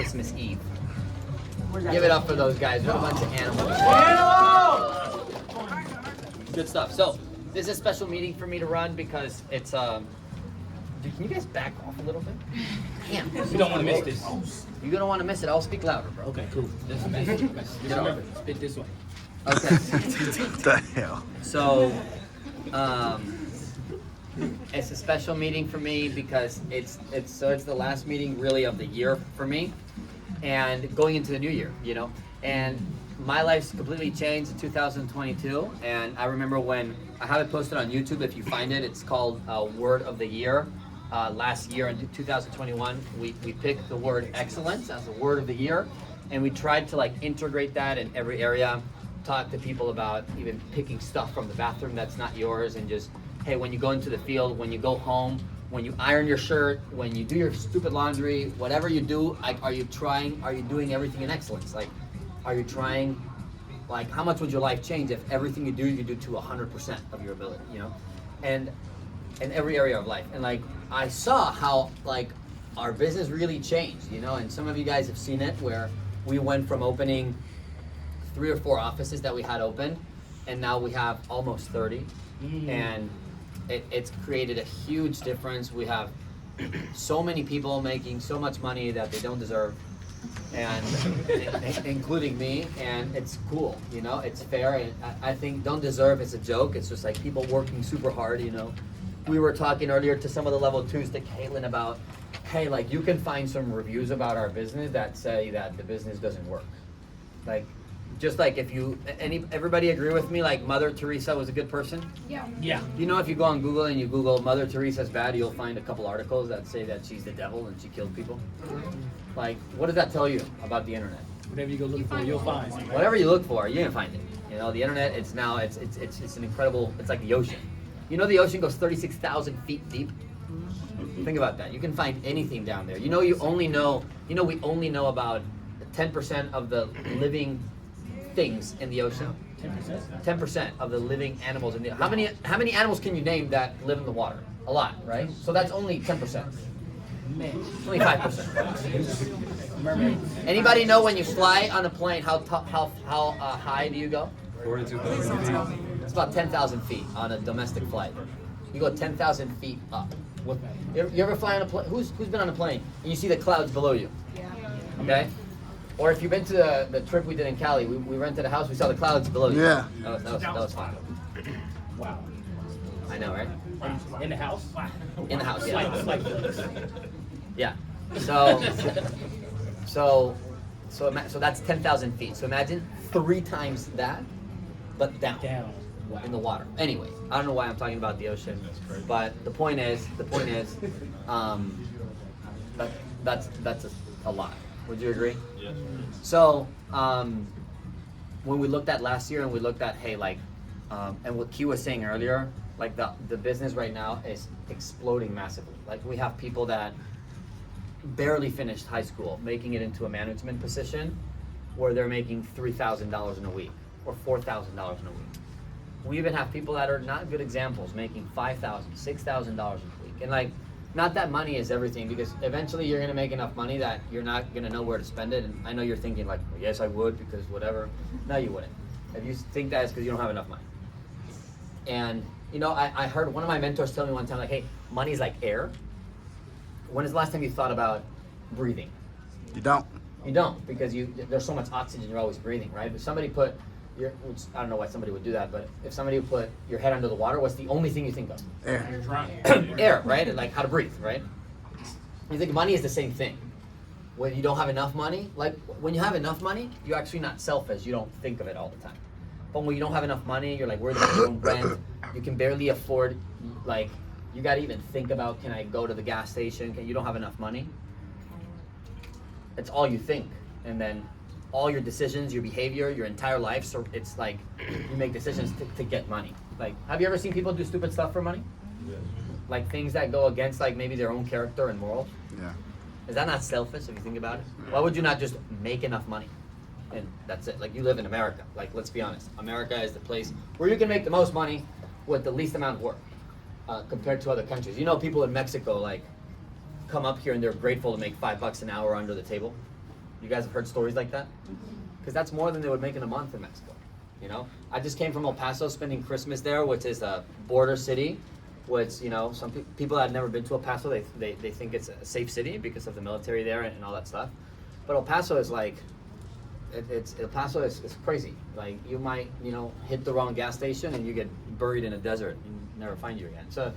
Christmas Eve. Give it up for those guys. What a bunch of animals. Good stuff. So this is a special meeting for me to run because it's dude, can you guys back off a little bit? Damn. You don't want to miss this. You're gonna want to miss it. I'll speak louder, bro. Okay, cool. Just remember, spit this way. Okay. What the hell? So, it's a special meeting for me because it's the last meeting really of the year for me, and going into the new year, you know. And my life's completely changed in 2022. And I remember when I have it posted on YouTube. If you find it, it's called Word of the Year. Last year in 2021, we picked the word excellence as the word of the year, and we tried to like integrate that in every area. Talk to people about even picking stuff from the bathroom that's not yours, and just, hey, when you go into the field, when you go home, when you iron your shirt, when you do your stupid laundry, whatever you do, like, are you doing everything in excellence? Like, are you trying, like, how much would your life change if everything you do to 100% of your ability, you know? And in every area of life. And like, I saw how like our business really changed, you know, and some of you guys have seen it where we went from opening 3 or 4 offices that we had open, and now we have almost 30. And it's created a huge difference. We have so many people making so much money that they don't deserve, and including me, and it's cool, you know, it's fair. And I think don't deserve is a joke. It's just like people working super hard, you know. We were talking earlier to some of the level 2s to Caitlin about, hey, like you can find some reviews about our business that say that the business doesn't work. Like, just like if everybody agree with me, like Mother Teresa was a good person? Yeah. Yeah. You know, if you go on Google and you Google Mother Teresa's bad, you'll find a couple articles that say that she's the devil and she killed people. Like, what does that tell you about the internet? Whatever you go look for, you'll find. Whatever you look for, you're gonna find it. You know, the internet, it's now, it's an incredible, it's like the ocean. You know, the ocean goes 36,000 feet deep. Think about that. You can find anything down there. You know, we only know about 10% of the living things in the ocean. 10% of the living animals in the how many animals can you name that live in the water? A lot, right? So that's only 10%. It's only 5%. Mermaids. Anybody know when you fly on a plane how high do you go? 42,000 feet. It's about 10,000 feet on a domestic flight. You go 10,000 feet up. You ever fly on a plane? Who's been on a plane and you see the clouds below you? Yeah. Okay? Or if you've been to the trip we did in Cali, we rented a house, we saw the clouds below you. Yeah. That was fun. Wow. I know, right? In the house? In the house, yeah. Like Yeah. So that's 10,000 feet. So imagine 3 times that, but down. Wow. In the water. Anyway, I don't know why I'm talking about the ocean, but the point is, that's a lot. Would you agree? Yeah. So, when we looked at last year and we looked at, hey, like, and what Q was saying earlier, like the business right now is exploding massively. Like we have people that barely finished high school making it into a management position where they're making $3,000 in a week or $4,000 in a week. We even have people that are not good examples making $5,000, $6,000 a week. And like, not that money is everything, because eventually you're gonna make enough money that you're not gonna know where to spend it. And I know you're thinking like, well, yes, I would, because whatever. No, you wouldn't. If you think that, it's because you don't have enough money. And you know, I heard one of my mentors tell me one time, like, hey, money's like air. When is the last time you thought about breathing? You don't. You don't, because there's so much oxygen, you're always breathing, right? If somebody put which I don't know why somebody would do that, but if somebody would put your head under the water, what's the only thing you think of? Air. Air, right? And like how to breathe, right? You think money is the same thing. When you don't have enough money, like when you have enough money, you're actually not selfish. You don't think of it all the time. But when you don't have enough money, you're like worried about your own rent. You can barely afford, like, you gotta even think about, can I go to the gas station? You don't have enough money. It's all you think. And then all your decisions, your behavior, your entire life, so it's like you make decisions to get money. Like, have you ever seen people do stupid stuff for money? Yeah. Like things that go against like maybe their own character and morals? Yeah. Is that not selfish if you think about it? Why would you not just make enough money? And that's it. Like, you live in America. Like, let's be honest. America is the place where you can make the most money with the least amount of work compared to other countries. You know, people in Mexico like come up here and they're grateful to make $5 an hour under the table. You guys have heard stories like that? Because that's more than they would make in a month in Mexico. You know, I just came from El Paso, spending Christmas there, which is a border city. Which, you know, some people that have never been to El Paso, they think it's a safe city because of the military there and all that stuff. But El Paso is like, El Paso is crazy. Like, you might, you know, hit the wrong gas station and you get buried in a desert and never find you again. So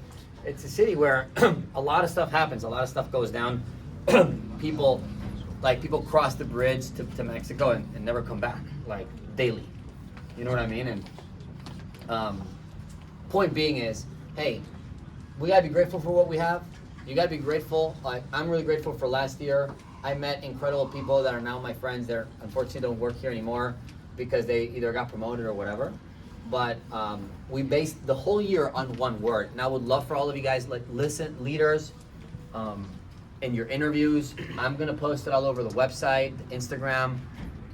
it's a city where a lot of stuff happens, a lot of stuff goes down. people cross the bridge to Mexico and never come back, like daily. You know what I mean? And point being is, hey, we gotta be grateful for what we have. You gotta be grateful. Like, I'm really grateful for last year. I met incredible people that are now my friends. They're unfortunately don't work here anymore because they either got promoted or whatever. But we based the whole year on one word. And I would love for all of you guys, like, listen, leaders, in your interviews. I'm gonna post it all over the website, the Instagram.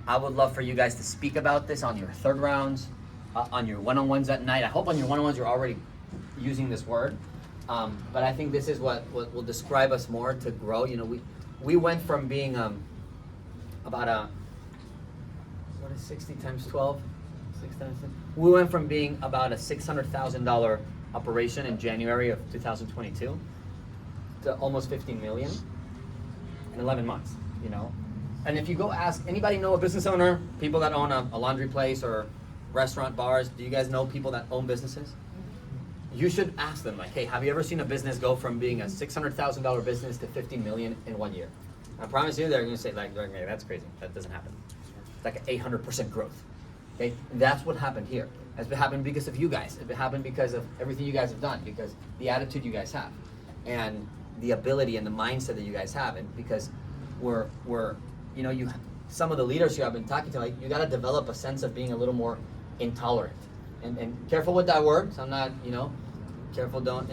I would love for you guys to speak about this on your third rounds, on your one-on-ones at night. I hope on your one-on-ones you're already using this word. But I think this is what will describe us more to grow. You know, we went from being about 60 times 12? 6 times 10? We went from being about a $600,000 operation in January of 2022 to almost 15 million in 11 months, you know? And if you go ask, anybody know a business owner, people that own a laundry place or restaurant, bars, do you guys know people that own businesses? You should ask them, like, hey, have you ever seen a business go from being a $600,000 business to 15 million in 1 year? I promise you, they're gonna say, like, hey, that's crazy. That doesn't happen. It's like an 800% growth. Okay, and that's what happened here. It's happened because of you guys. It happened because of everything you guys have done, because the attitude you guys have, and the ability and the mindset that you guys have, and because we're you know, some of the leaders here I've been talking to, like, you got to develop a sense of being a little more intolerant. And careful with that word. So I'm not, you know, careful, don't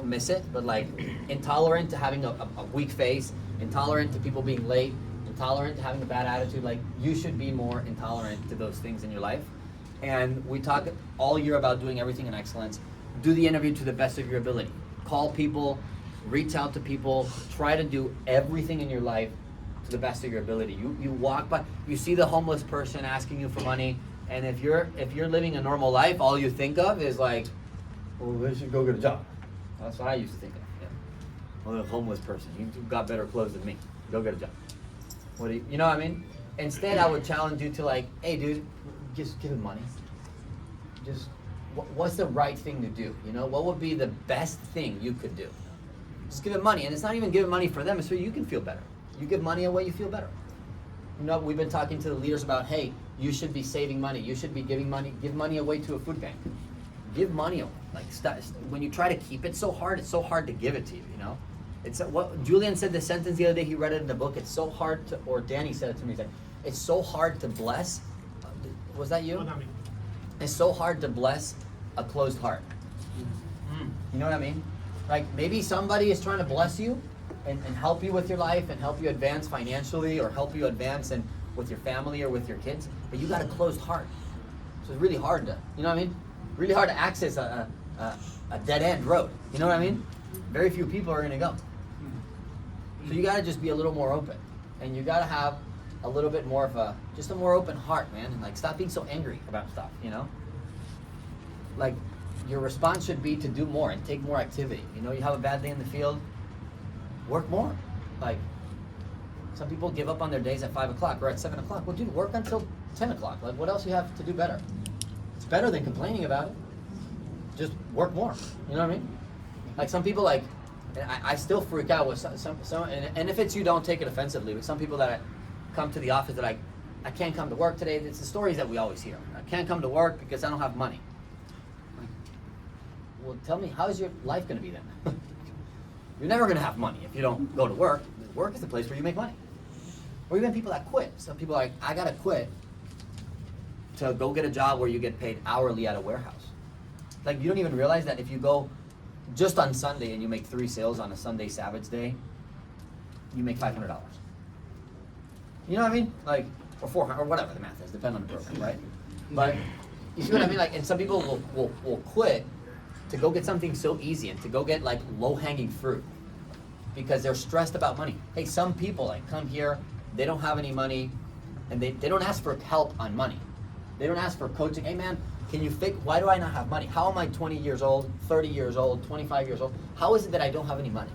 miss it. But like, intolerant to having a weak face, intolerant to people being late, intolerant to having a bad attitude. Like, you should be more intolerant to those things in your life. And we talk all year about doing everything in excellence. Do the interview to the best of your ability. Call people, reach out to people, try to do everything in your life to the best of your ability. You walk by, you see the homeless person asking you for money. And if you're living a normal life, all you think of is like, well, they should go get a job. That's what I used to think of. Yeah. Well, a homeless person, you got better clothes than me. Go get a job. What do you know what I mean? Instead, I would challenge you to, like, hey, dude, just give him money. Just, what's the right thing to do? You know, what would be the best thing you could do? Just give him money, and it's not even giving money for them. It's so you can feel better. You give money away, you feel better. You know, we've been talking to the leaders about, hey, you should be saving money. You should be giving money. Give money away to a food bank. Give money away. Like, when you try to keep it so hard, it's so hard to give it to you. You know, it's what Julian said. The sentence the other day, he read it in the book. It's so hard to, or Danny said it to me. He's like, it's so hard to bless. Was that you? No, not me. It's so hard to bless a closed heart. You know what I mean? Like, maybe somebody is trying to bless you and help you with your life and help you advance financially or help you advance with your family or with your kids, but you got a closed heart. So it's really hard to, you know what I mean? Really hard to access a dead end road. You know what I mean? Very few people are gonna go. So you gotta just be a little more open. And you gotta have a little bit more of just a more open heart, man. And like, stop being so angry about stuff, you know? Like, your response should be to do more and take more activity. You know, you have a bad day in the field, work more. Like, some people give up on their days at 5 o'clock or at 7 o'clock. Well, dude, work until 10 o'clock. Like, what else you have to do better? It's better than complaining about it. Just work more. You know what I mean? Like, some people, like, I still freak out with some and if it's you, don't take it offensively, but some people that come to the office that I can't come to work today. It's the stories that we always hear. I can't come to work because I don't have money. Like, well, tell me, how is your life going to be then? You're never going to have money if you don't go to work. Work is the place where you make money. Or even people that quit. Some people are like, I got to quit to go get a job where you get paid hourly at a warehouse. Like, you don't even realize that if you go just on Sunday and you make 3 sales on a Sunday Savage Day, you make $500. You know what I mean? Like, or 400, or whatever the math is, depending on the program, right? But you see what I mean? Like, and some people will quit to go get something so easy and to go get like low-hanging fruit because they're stressed about money. Hey, some people like come here they don't have any money, and they don't ask for help on money. They don't ask for coaching. Hey man, can you fix, why do I not have money? How am I 20 years old, 30 years old, 25 years old? How is it that I don't have any money?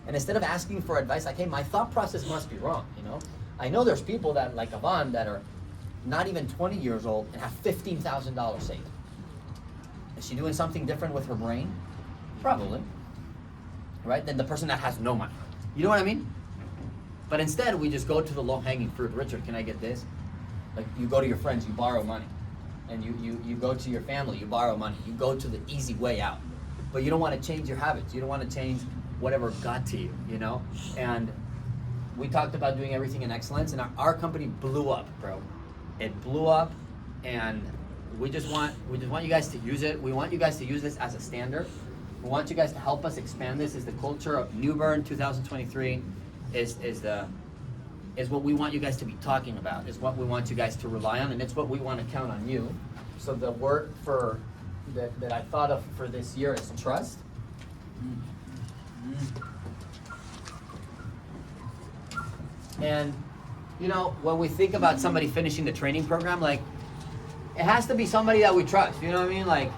And instead of asking for advice, like, hey, my thought process must be wrong, you know? I know there's people that, like Yvonne, that are not even 20 years old and have $15,000 saved. Is she doing something different with her brain? Probably. Right? Than the person that has no money. You know what I mean? But instead, we just go to the low-hanging fruit. Richard, can I get this? Like, you go to your friends, you borrow money. And you go to your family, you borrow money. You go to the easy way out. But you don't want to change your habits. You don't want to change whatever got to you, you know? And we talked about doing everything in excellence, and our company blew up, bro. It blew up, and we just want you guys to use it. We want you guys to use this as a standard. We want you guys to help us expand this. Is the culture of New Bern 2023 is what we want you guys to be talking about. Is what we want you guys to rely on, and it's what we want to count on you. So the word for that I thought of for this year is trust. And you know, when we think about somebody finishing the training program, like, it has to be somebody that we trust. You know what I mean? Like,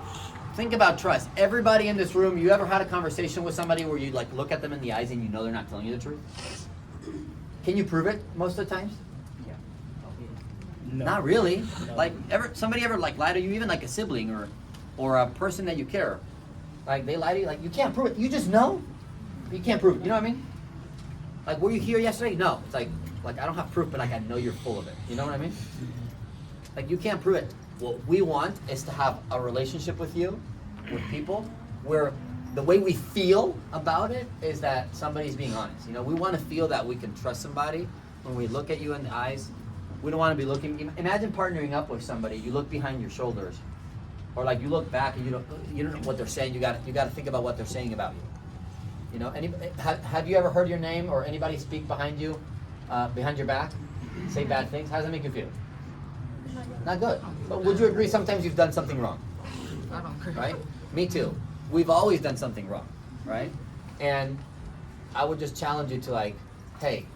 think about trust. Everybody in this room, you ever had a conversation with somebody where you like look at them in the eyes and you know they're not telling you the truth? Can you prove it most of the times? Yeah. No. Not really. No. Like, somebody ever like lie to you, even like a sibling or a person that you care. Like, they lie to you, like, you can't prove it. You just know. You can't prove it. You know what I mean? Like, were you here yesterday? No. It's like I don't have proof, but like I know you're full of it. You know what I mean? Like, you can't prove it. What we want is to have a relationship with you, with people, where the way we feel about it is that somebody's being honest. You know, we want to feel that we can trust somebody when we look at you in the eyes. We don't want to be looking. Imagine partnering up with somebody. You look behind your shoulders, or like you look back and you don't know what they're saying. You got to think about what they're saying about you. You know, have you ever heard your name or anybody speak behind you, behind your back, say bad things? How does that make you feel? Not good. But would you agree sometimes you've done something wrong? I don't agree. Right? Me too. We've always done something wrong, right? And I would just challenge you to like, hey,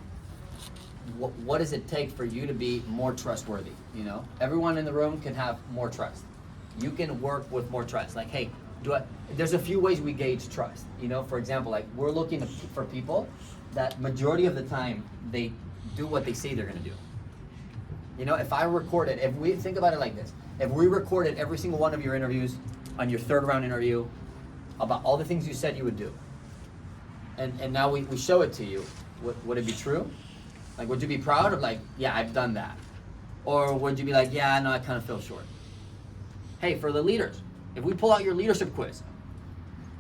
what does it take for you to be more trustworthy? You know, everyone in the room can have more trust. You can work with more trust. Like, hey, there's a few ways we gauge trust. You know, for example, like we're looking for people that majority of the time they do what they say they're gonna do. You know, if we think about it like this, if we recorded every single one of your interviews on your third round interview about all the things you said you would do, and now we show it to you, would it be true? Like, would you be proud of like, yeah, I've done that? Or would you be like, yeah, no, I kind of fell short? Hey, for the leaders, if we pull out your leadership quiz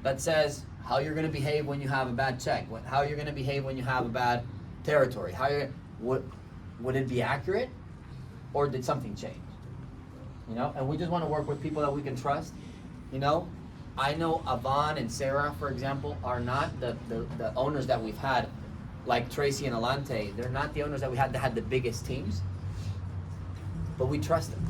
that says how you're going to behave when you have a bad check, how you're going to behave when you have a bad territory, would it be accurate? Or did something change? You know, and we just want to work with people that we can trust. You know, I know Yvonne and Sarah, for example, are not the owners that we've had, like Tracy and Alante. They're not the owners that we had that had the biggest teams, but we trust them.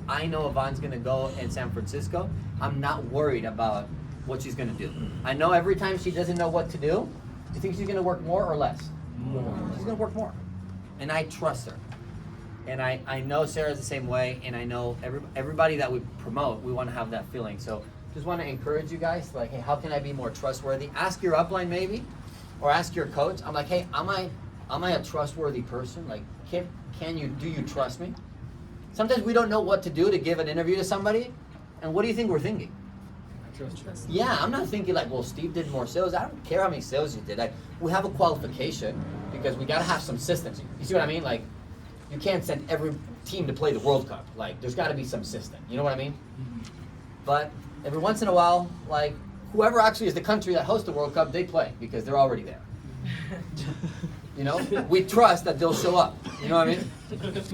I know Yvonne's gonna go in San Francisco. I'm not worried about what she's gonna do. I know every time she doesn't know what to do, you think she's gonna work more or less? More. She's gonna work more. And I trust her. And I know Sarah's the same way, and I know everybody that we promote, we want to have that feeling. So just want to encourage you guys, like, hey, how can I be more trustworthy? Ask your upline maybe, or ask your coach. I'm like, hey, am I a trustworthy person? Like, do you trust me? Sometimes we don't know what to do to give an interview to somebody, and what do you think we're thinking? I trust you. Yeah, I'm not thinking like, well, Steve did more sales. I don't care how many sales you did. Like, we have a qualification because we gotta have some systems. You see what I mean? Like, you can't send every team to play the World Cup. Like, there's got to be some system. You know what I mean? Mm-hmm. But every once in a while, like, whoever actually is the country that hosts the World Cup, they play because they're already there. You know? We trust that they'll show up. You know what I mean?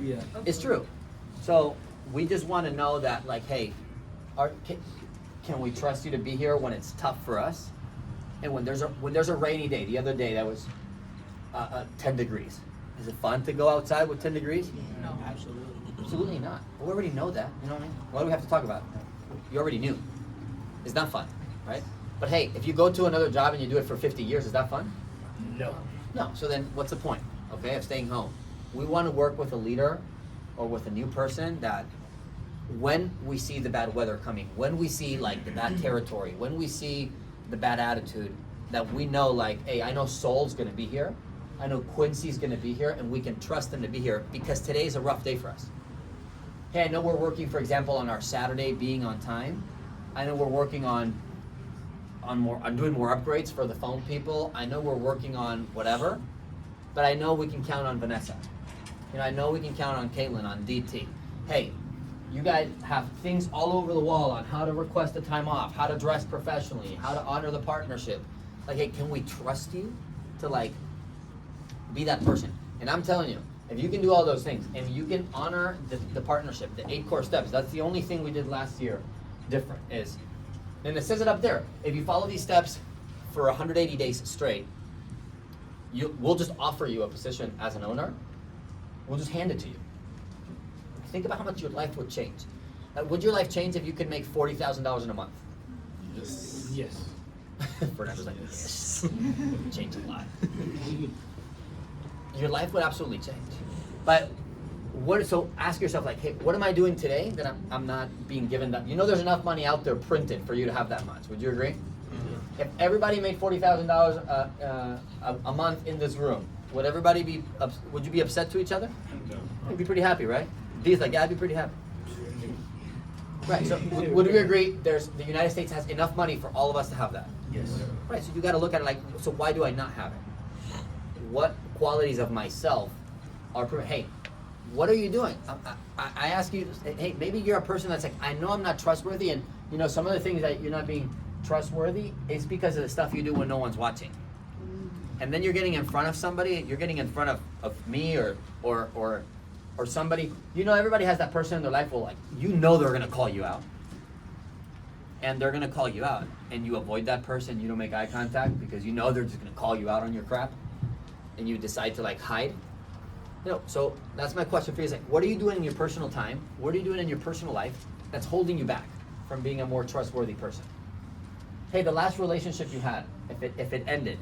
Yeah. It's true. So we just want to know that, like, hey, can we trust you to be here when it's tough for us? And when there's a rainy day, the other day that was 10 degrees. Is it fun to go outside with 10 degrees? No, absolutely. Absolutely not. We already know that. You know what I mean? Why do we have to talk about it? You already knew. It's not fun, right? But hey, if you go to another job and you do it for 50 years, is that fun? No. No. So then what's the point, okay, of staying home? we want to work with a leader or with a new person that when we see the bad weather coming, when we see like the bad territory, when we see the bad attitude, that we know like, hey, I know Sol's gonna be here, I know Quincy's gonna be here, and we can trust them to be here because today's a rough day for us. Hey, I know we're working, for example, on our Saturday being on time. I know we're working on doing more upgrades for the phone people. I know we're working on whatever, but I know we can count on Vanessa. You know, I know we can count on Caitlin, on DT. Hey, you guys have things all over the wall on how to request a time off, how to dress professionally, how to honor the partnership. Like, hey, can we trust you to like be that person? And I'm telling you, if you can do all those things, and you can honor the partnership, the 8 core steps, that's the only thing we did last year different is, and it says it up there, if you follow these steps for 180 days straight, we'll just offer you a position as an owner. We'll just hand it to you. Think about how much your life would change. Would your life change if you could make $40,000 in a month? Yes. Yes. Fernando's like, yes. Change a lot. Your life would absolutely change. But so ask yourself like, hey, what am I doing today that I'm not being given that? You know there's enough money out there printed for you to have that much. Would you agree? Mm-hmm. If everybody made $40,000 a month in this room, would everybody would you be upset to each other? No. You'd be pretty happy, right? D's like, yeah, I'd be pretty happy. Right, so would we agree the United States has enough money for all of us to have that? Yes. Right, so you gotta look at it like, so why do I not have it? What qualities of myself are, hey, what are you doing? I ask you, hey, maybe you're a person that's like, I know I'm not trustworthy, and you know, some of the things that you're not being trustworthy is because of the stuff you do when no one's watching. And then you're getting in front of somebody, you're getting in front of me or somebody, you know, everybody has that person in their life where like, you know they're gonna call you out. And they're gonna call you out, and you avoid that person, you don't make eye contact because you know they're just gonna call you out on your crap, and you decide to like hide. You know, so that's my question for you is like, what are you doing in your personal time? What are you doing in your personal life that's holding you back from being a more trustworthy person? Hey, the last relationship you had, if it ended,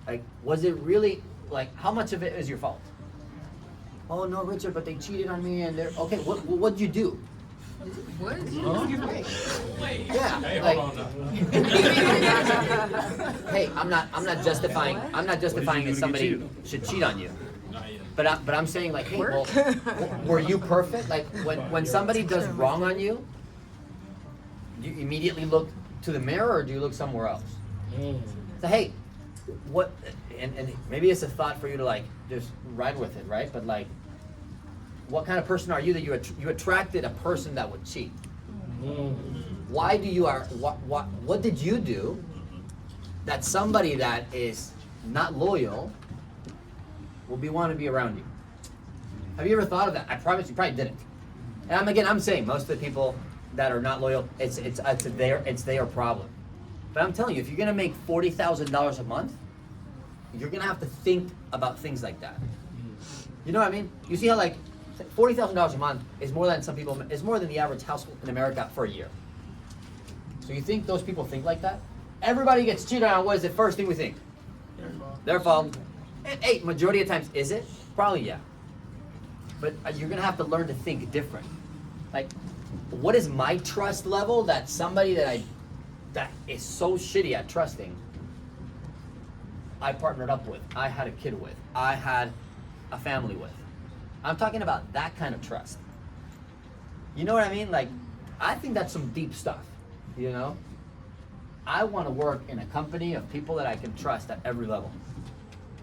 like, was it really, like, how much of it is your fault? Oh no, Richard, but they cheated on me and they're, okay, what'd you do? What? Yeah, Hey, like, hold on now. hey, I'm not justifying that somebody should cheat on you. Not yet. But I'm saying like, hey, well, were you perfect? Like when somebody does wrong on you, do you immediately look to the mirror or do you look somewhere else? So hey, what? And maybe it's a thought for you to like just ride with it, right? But like, what kind of person are you that you attracted a person that would cheat? Why do you what did you do that somebody that is not loyal will want to be around you? Have you ever thought of that? I promise you probably didn't. And I'm saying most of the people that are not loyal, it's their problem. But I'm telling you, if you're gonna make $40,000 a month, you're gonna have to think about things like that. You know what I mean? You see how like $40,000 a month is more than the average household in America for a year. So you think those people think like that? Everybody gets cheated on. What is the first thing we think? Their fault. Hey, majority of times, is it? Probably yeah. But you're gonna have to learn to think different. Like, what is my trust level that somebody that is so shitty at trusting, I partnered up with, I had a kid with, I had a family with. I'm talking about that kind of trust. You know what I mean? Like, I think that's some deep stuff, you know? I want to work in a company of people that I can trust at every level.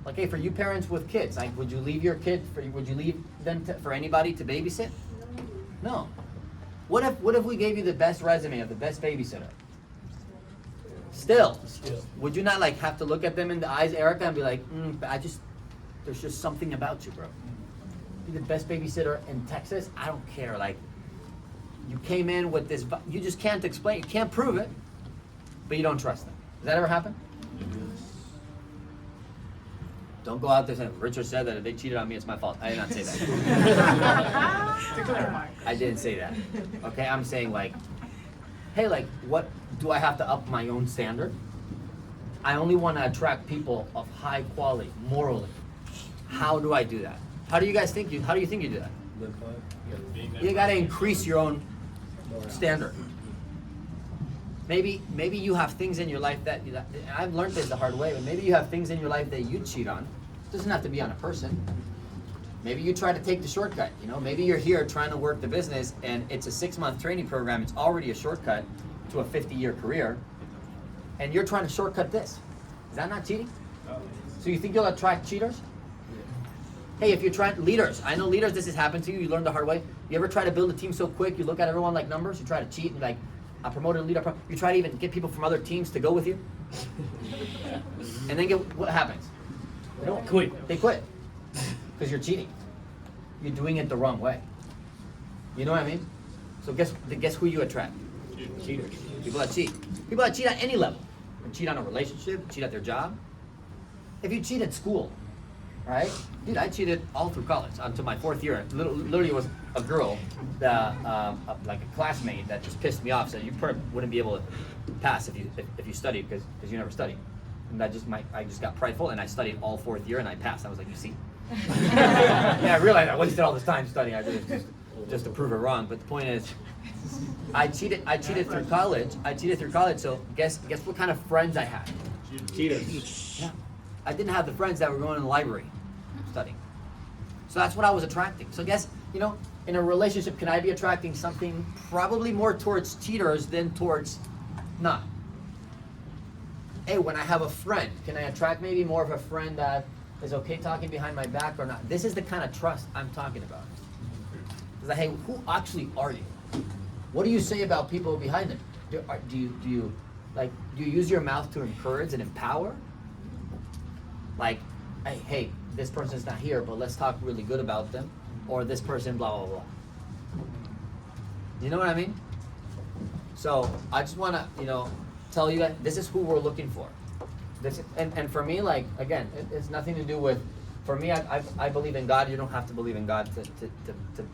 Like, hey, for you parents with kids, like, would you leave your kid would you leave them for anybody to babysit? No. What if we gave you the best resume of the best babysitter? Still, would you not like have to look at them in the eyes, Erica, and be like, there's just something about you, bro. Be the best babysitter in Texas? I don't care. Like, you came in with this, you just can't explain, you can't prove it, but you don't trust them. Does that ever happen? Don't go out there saying, Richard said that if they cheated on me, it's my fault. I did not say that. I didn't say that. Okay, I'm saying like, hey, like, what, do I have to up my own standard? I only want to attract people of high quality, morally. How do I do that? How do you think you do that? You gotta increase your own standard. Maybe you have things in your life that I've learned this the hard way, but maybe you have things in your life that you cheat on. It doesn't have to be on a person. Maybe you try to take the shortcut, maybe you're here trying to work the business and it's a 6-month training program, it's already a shortcut to a 50-year career, and you're trying to shortcut this. Is that not cheating? So you think you'll attract cheaters? Hey, if you're trying, leaders, I know leaders, this has happened to you, you learned the hard way. You ever try to build a team so quick, you look at everyone like numbers, you try to cheat and I promoted a leader, you try to even get people from other teams to go with you? And then what happens? They don't Quit. They quit. Because you're cheating. You're doing it the wrong way. You know what I mean? So guess who you attract? Cheaters. People that cheat. People that cheat at any level. They cheat on a relationship, cheat at their job. If you cheat at school, right? Dude, I cheated all through college until my 4th year. Literally was a girl, like a classmate that just pissed me off. Said you wouldn't be able to pass if you studied because you never studied. And I just got prideful and I studied all 4th year and I passed. I was like, you see? Yeah, I realized I wasted all this time studying. I did it just to prove it wrong. But the point is, I cheated through college. So guess what kind of friends I had? Cheaters. Yeah. I didn't have the friends that were going in the library studying. So that's what I was attracting. So guess, in a relationship, can I be attracting something probably more towards cheaters than towards not? Hey, when I have a friend, can I attract maybe more of a friend that is okay talking behind my back or not? This is the kind of trust I'm talking about. It's like, hey, who actually are you? What do you say about people behind them? Do you use your mouth to encourage and empower? Like, hey, this person's not here, but let's talk really good about them. Or this person, blah, blah, blah. You know what I mean? So I just want to, tell you that this is who we're looking for. And for me, like, again, it's nothing to do with, for me, I believe in God. You don't have to believe in God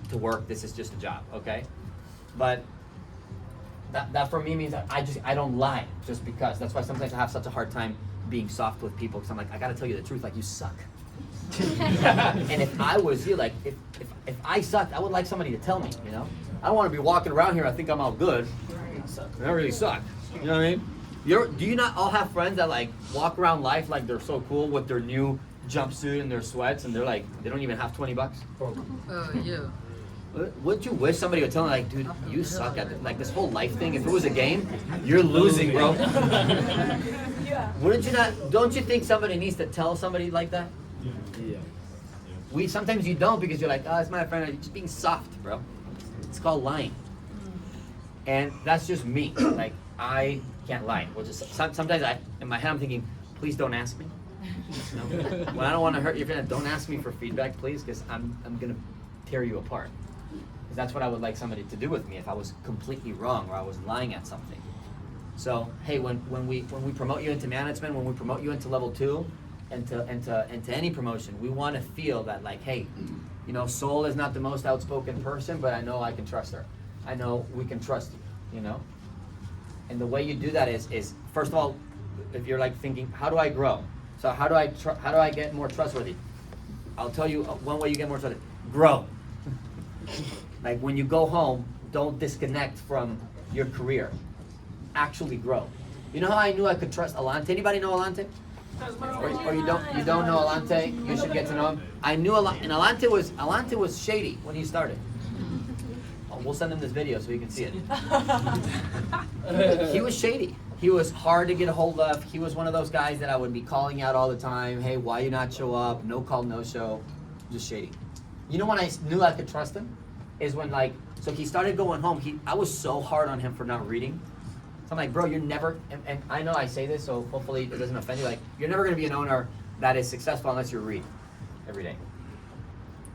to work. This is just a job, okay? But that for me means that I don't lie just because. That's why sometimes I have such a hard time being soft with people, because I'm like, I gotta tell you the truth, like, you suck. And if I was you, like, if I sucked, I would like somebody to tell me, I don't want to be walking around here, I think I'm all good. I really suck. You know what I mean? Do you not all have friends that like walk around life like they're so cool with their new jumpsuit and their sweats and they're like, they don't even have $20? Yeah. Wouldn't you wish somebody would tell me, like, dude, you suck at it. Like, this whole life thing, if it was a game, you're losing, bro. Don't you think somebody needs to tell somebody like that? Yeah. Sometimes you don't, because you're like, oh, it's my friend. You're just being soft, bro. It's called lying. And that's just me. Like, I can't lie. Sometimes in my head, I'm thinking, please don't ask me. When I don't want to hurt your feelings, don't ask me for feedback, please, because I'm going to tear you apart. Because that's what I would like somebody to do with me if I was completely wrong or I was lying at something. So, hey, when we promote you into management, when we promote you into level 2, and to any promotion, we want to feel that, like, hey, Sol is not the most outspoken person, but I know I can trust her. I know we can trust you, And the way you do that is first of all, if you're like thinking, how do I grow? So how do I get more trustworthy? I'll tell you one way you get more trustworthy. Grow. Like, when you go home, don't disconnect from your career. Actually grow. You know how I knew I could trust Alante? Anybody know Alante? Or you don't know Alante? You should get to know him. I knew and Alante was shady when he started. Oh, we'll send him this video so he can see it. He was shady. He was hard to get a hold of. He was one of those guys that I would be calling out all the time. Hey, why you not show up? No call, no show. Just shady. You know when I knew I could trust him? Is when, like, so he started going home. I was so hard on him for not reading. So I'm like, bro, you're never, and I know I say this, so hopefully it doesn't offend you, like, you're never going to be an owner that is successful unless you read every day.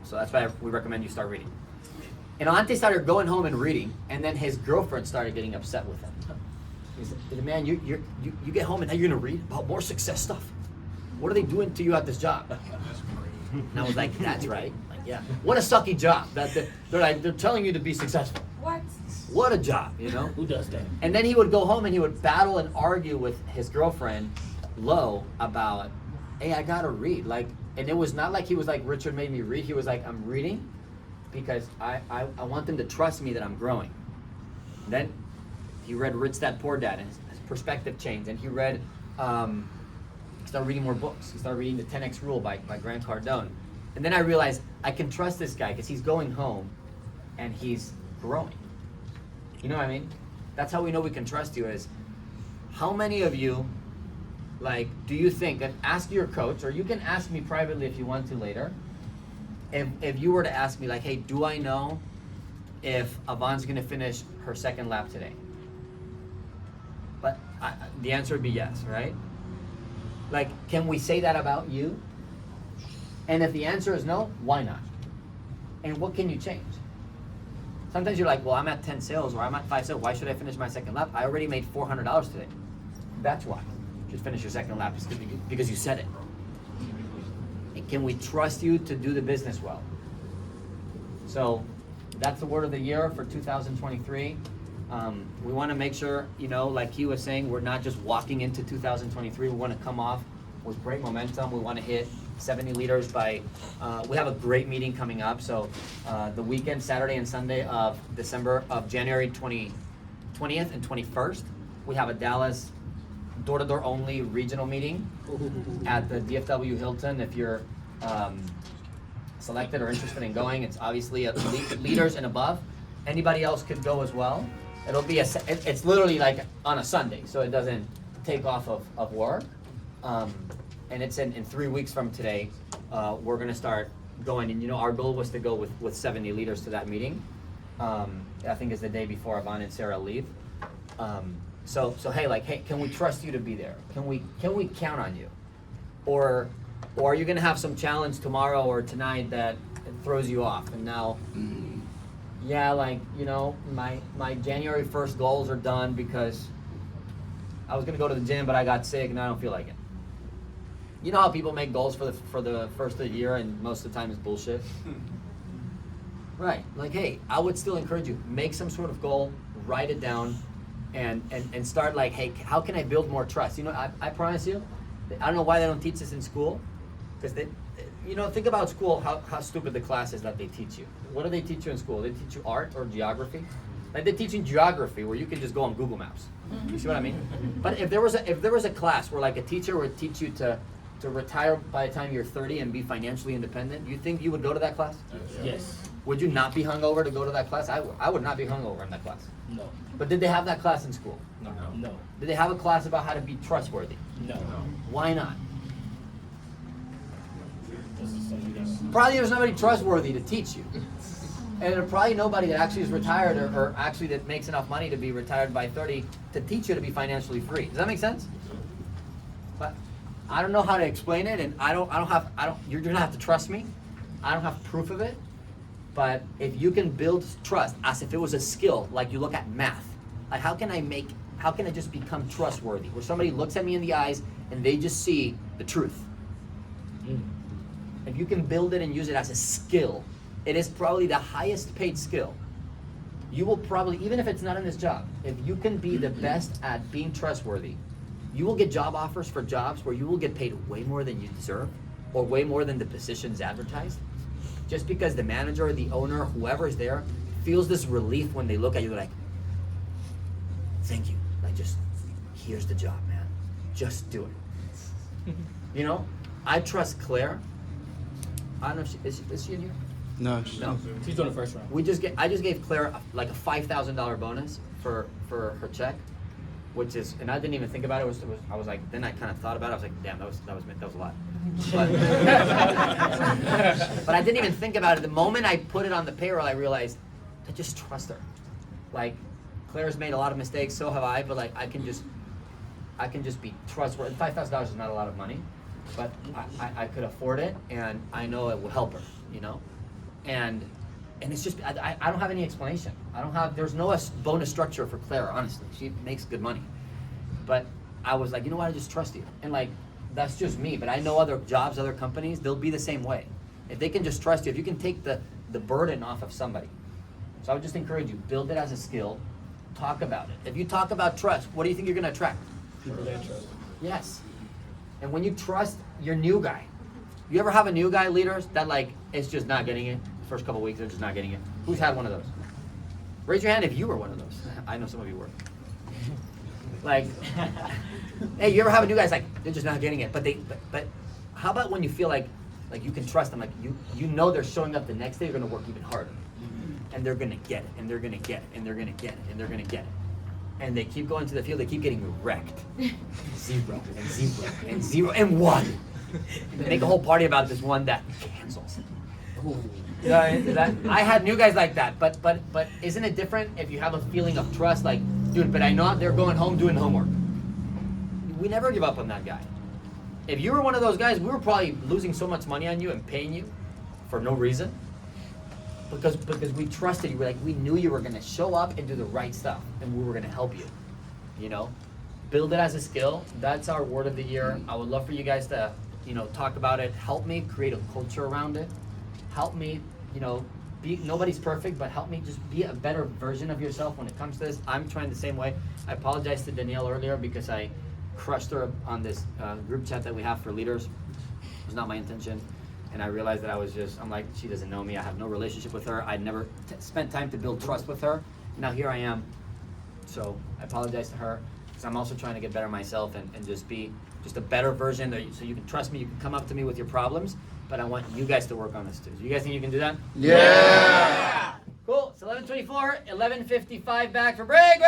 So that's why we recommend you start reading. And Alante started going home and reading, and then his girlfriend started getting upset with him. He said, man, you get home and now you're going to read about more success stuff. What are they doing to you at this job? And I was like, that's right. Like, yeah. What a sucky job. They're telling you to be successful. What a job, Who does that? And then he would go home and he would battle and argue with his girlfriend, Lo, about, hey, I gotta read. Like, And it was not like he was like, Richard made me read. He was like, I'm reading because I want them to trust me that I'm growing. Then he read Rich Dad Poor Dad, and his perspective changed. And he read, he started reading more books. He started reading the 10X Rule by Grant Cardone. And then I realized I can trust this guy because he's going home and he's growing. You know what I mean? That's how we know we can trust you is, how many of you, like, do you think, and ask your coach, or you can ask me privately if you want to later, if you were to ask me, like, hey, do I know if Yvonne's gonna finish her second lap today? But the answer would be yes, right? Like, can we say that about you? And if the answer is no, why not? And what can you change? Sometimes you're like, well, I'm at 10 sales or I'm at 5 sales. Why should I finish my second lap? I already made $400 today. That's why you should finish your second lap, because you said it. And can we trust you to do the business well? So that's the word of the year for 2023. We want to make sure, you know, like he was saying, we're not just walking into 2023. We want to come off with great momentum. We want to hit 70 leaders by, we have a great meeting coming up. So the weekend, Saturday and Sunday of January 20th and 21st, we have a Dallas door-to-door only regional meeting at the DFW Hilton. If you're selected or interested in going, it's obviously leaders and above. Anybody else could go as well. It'll be it's literally like on a Sunday, so it doesn't take off of work. And it's in 3 weeks from today, we're gonna start going, and you know, our goal was to go with 70 leaders to that meeting. I think it's the day before Yvonne and Sarah leave. So hey, like, hey, can we trust you to be there? Can we count on you? Or are you gonna have some challenge tomorrow or tonight that throws you off? And now, yeah, like, you know, my January 1st goals are done because I was gonna go to the gym, but I got sick and I don't feel like it. You know how people make goals for the first of the year and most of the time it's bullshit? Right, like, hey, I would still encourage you, make some sort of goal, write it down, and start like, hey, how can I build more trust? You know, I promise you, I don't know why they don't teach this in school, because they, you know, think about school, how stupid the class is that they teach you. What do they teach you in school? They teach you art or geography? Like, they teach you geography where you can just go on Google Maps. You see what I mean? But if there was a class where like a teacher would teach you to retire by the time you're 30 and be financially independent, you think you would go to that class? Yes. Would you not be hungover to go to that class? I would not be hungover in that class. No. But did they have that class in school? No. Did they have a class about how to be trustworthy? No. Why not? This is something else. Probably there's nobody trustworthy to teach you. And there's probably nobody that actually is retired or actually that makes enough money to be retired by 30 to teach you to be financially free. Does that make sense? But I don't know how to explain it, and you're gonna have to trust me. I don't have proof of it. But if you can build trust as if it was a skill, like you look at math, like how can I just become trustworthy? Where somebody looks at me in the eyes and they just see the truth. If you can build it and use it as a skill, it is probably the highest paid skill. You will probably, even if it's not in this job, if you can be the best at being trustworthy, you will get job offers for jobs where you will get paid way more than you deserve or way more than the position's advertised. Just because the manager or the owner, whoever is there, feels this relief when they look at you, they're like, thank you. Like, just, here's the job, man. Just do it. You know, I trust Claire. I don't know if is she in here? No. No. She's on the first round. I just gave Claire like a $5,000 bonus for her check, which is, and I didn't even think about it. I was like, then I kind of thought about it. I was like, damn, that was a lot. But, but I didn't even think about it. The moment I put it on the payroll, I realized I just trust her. Like, Claire's made a lot of mistakes, so have I. But like, I can just be trustworthy. $5,000 is not a lot of money, but I could afford it, and I know it will help her. You know, and it's just I don't have any explanation. There's no bonus structure for Claire. Honestly, she makes good money, but I was like, you know what? I just trust you, and like. That's just me, but I know other jobs, other companies, they'll be the same way. If they can just trust you, if you can take the burden off of somebody. So I would just encourage you, build it as a skill, talk about it. If you talk about trust, what do you think you're gonna attract? People that trust. Yes. And when you trust your new guy, You ever have a new guy leaders that like it's just not getting it? The first couple weeks they're just not getting it. Who's had one of those? Raise your hand if you were one of those. I know some of you were. Like, hey, you ever have a new guy's like they're just not getting it? But how about when you feel like you can trust them? Like you know they're showing up the next day. You're gonna work even harder, and they're gonna get it, and they're gonna get it, and they're gonna get it, and they're gonna get it. And they keep going to the field, they keep getting wrecked. 0 and 0 and 0 and 1. They make a whole party about this one that cancels. I had new guys like that, but isn't it different if you have a feeling of trust? Like, dude, but I know they're going home doing homework. We never give up on that guy. If you were one of those guys, we were probably losing so much money on you and paying you for no reason. Because we trusted you, we knew you were gonna show up and do the right stuff, and we were gonna help you. You know, build it as a skill. That's our word of the year. I would love for you guys to, talk about it. Help me create a culture around it. Help me, nobody's perfect, but help me just be a better version of yourself when it comes to this. I'm trying the same way. I apologize to Danielle earlier because I crushed her on this group chat that we have for leaders. It was not my intention. And I realized that I'm like, she doesn't know me. I have no relationship with her. I'd never spent time to build trust with her. Now here I am. So I apologize to her because I'm also trying to get better myself and just be just a better version so you can trust me. You can come up to me with your problems, but I want you guys to work on this too. So you guys think you can do that? Yeah! Cool. It's 11:24, 11:55 back for break.